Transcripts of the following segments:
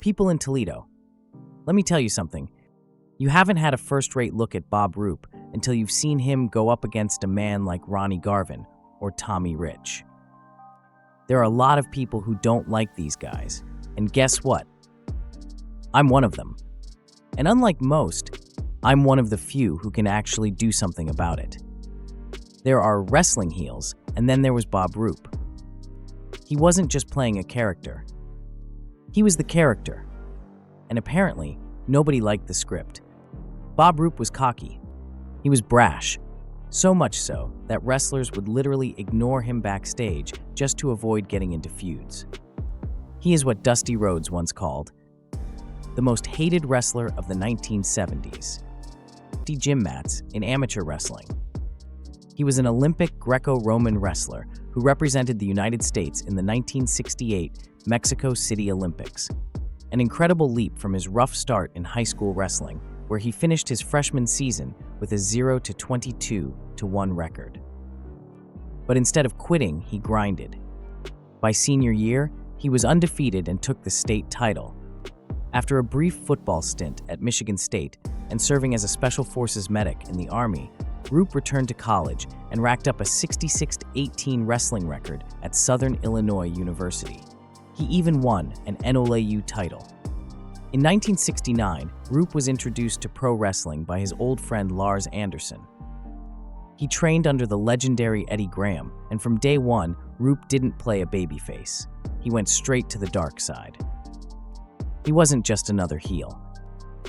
People in Toledo, let me tell you something. You haven't had a first-rate look at Bob Roop until you've seen him go up against a man like Ronnie Garvin or Tommy Rich. There are a lot of people who don't like these guys, and guess what? I'm one of them. And unlike most, I'm one of the few who can actually do something about it. There are wrestling heels, and then there was Bob Roop. He wasn't just playing a character. He was the character. And apparently, nobody liked the script. Bob Roop was cocky. He was brash. So much so that wrestlers would literally ignore him backstage just to avoid getting into feuds. He is what Dusty Rhodes once called the most hated wrestler of the 1970s. Gym mats in amateur wrestling. He was an Olympic Greco-Roman wrestler who represented the United States in the 1968 Mexico City Olympics. An incredible leap from his rough start in high school wrestling, where he finished his freshman season with a 0-22-1 record. But instead of quitting, he grinded. By senior year, he was undefeated and took the state title. After a brief football stint at Michigan State and serving as a Special Forces medic in the Army, Roop returned to college and racked up a 66-18 wrestling record at Southern Illinois University. He even won an NOLAU title. In 1969, Roop was introduced to pro wrestling by his old friend Lars Anderson. He trained under the legendary Eddie Graham, and from day one, Roop didn't play a babyface. He went straight to the dark side. He wasn't just another heel.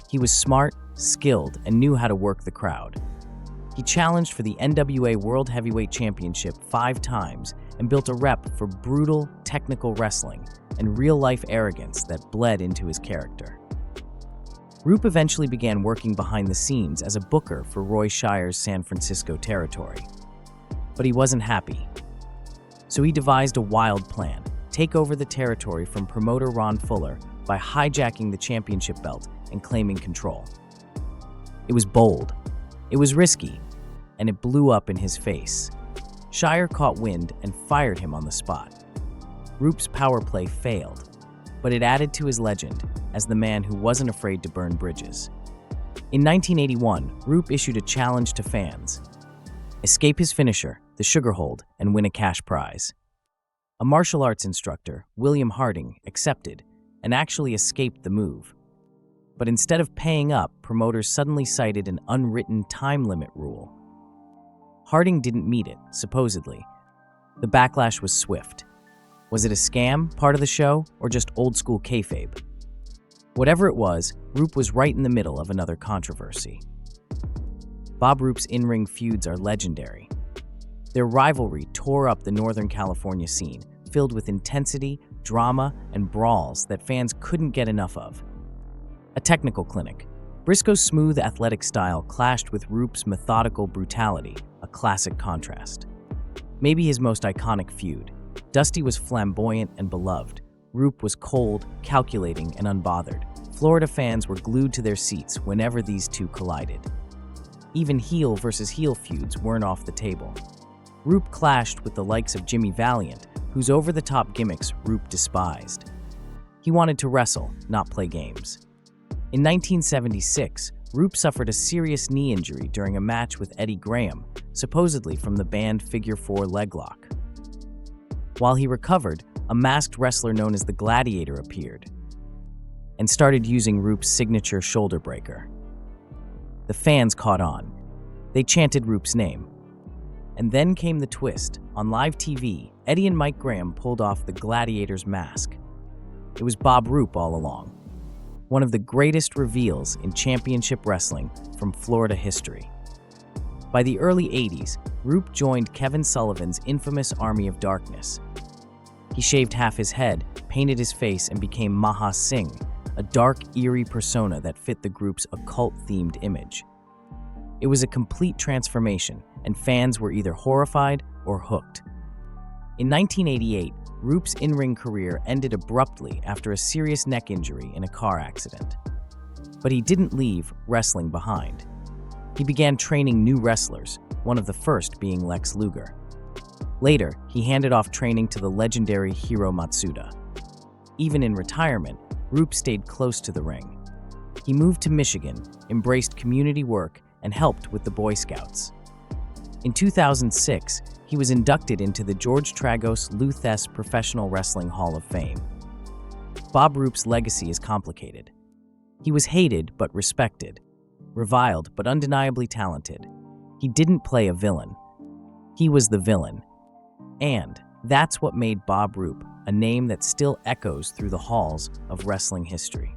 He was smart, skilled, and knew how to work the crowd. He challenged for the NWA World Heavyweight Championship 5 times and built a rep for brutal, technical wrestling and real-life arrogance that bled into his character. Roop eventually began working behind the scenes as a booker for Roy Shire's San Francisco territory. But he wasn't happy. So he devised a wild plan: take over the territory from promoter Ron Fuller by hijacking the championship belt and claiming control. It was bold, it was risky, and it blew up in his face. Shire caught wind and fired him on the spot. Roop's power play failed, but it added to his legend as the man who wasn't afraid to burn bridges. In 1981, Roop issued a challenge to fans: escape his finisher, the sugar hold, and win a cash prize. A martial arts instructor, William Harding, accepted and actually escaped the move. But instead of paying up, promoters suddenly cited an unwritten time limit rule. Harding didn't meet it, supposedly. The backlash was swift. Was it a scam, part of the show, or just old-school kayfabe? Whatever it was, Roop was right in the middle of another controversy. Bob Roop's in-ring feuds are legendary. Their rivalry tore up the Northern California scene, filled with intensity, drama, and brawls that fans couldn't get enough of. A technical clinic. Briscoe's smooth athletic style clashed with Roop's methodical brutality, a classic contrast. Maybe his most iconic feud. Dusty was flamboyant and beloved. Roop was cold, calculating, and unbothered. Florida fans were glued to their seats whenever these two collided. Even heel versus heel feuds weren't off the table. Roop clashed with the likes of Jimmy Valiant, whose over-the-top gimmicks Roop despised. He wanted to wrestle, not play games. In 1976, Roop suffered a serious knee injury during a match with Eddie Graham, supposedly from the banned Figure 4 leg lock. While he recovered, a masked wrestler known as the Gladiator appeared and started using Roop's signature shoulder breaker. The fans caught on. They chanted Roop's name. And then came the twist. On live TV, Eddie and Mike Graham pulled off the Gladiator's mask. It was Bob Roop all along. One of the greatest reveals in championship wrestling from Florida history. By the early 80s, Roop joined Kevin Sullivan's infamous Army of Darkness. He shaved half his head, painted his face, and became Maha Singh, a dark, eerie persona that fit the group's occult-themed image. It was a complete transformation, and fans were either horrified or hooked. In 1988, Roop's in-ring career ended abruptly after a serious neck injury in a car accident. But he didn't leave wrestling behind. He began training new wrestlers, one of the first being Lex Luger. Later, he handed off training to the legendary Hiro Matsuda. Even in retirement, Roop stayed close to the ring. He moved to Michigan, embraced community work, and helped with the Boy Scouts. In 2006, he was inducted into the George Tragos Luthes Professional Wrestling Hall of Fame. Bob Roop's legacy is complicated. He was hated but respected, reviled but undeniably talented. He didn't play a villain. He was the villain. And that's what made Bob Roop a name that still echoes through the halls of wrestling history.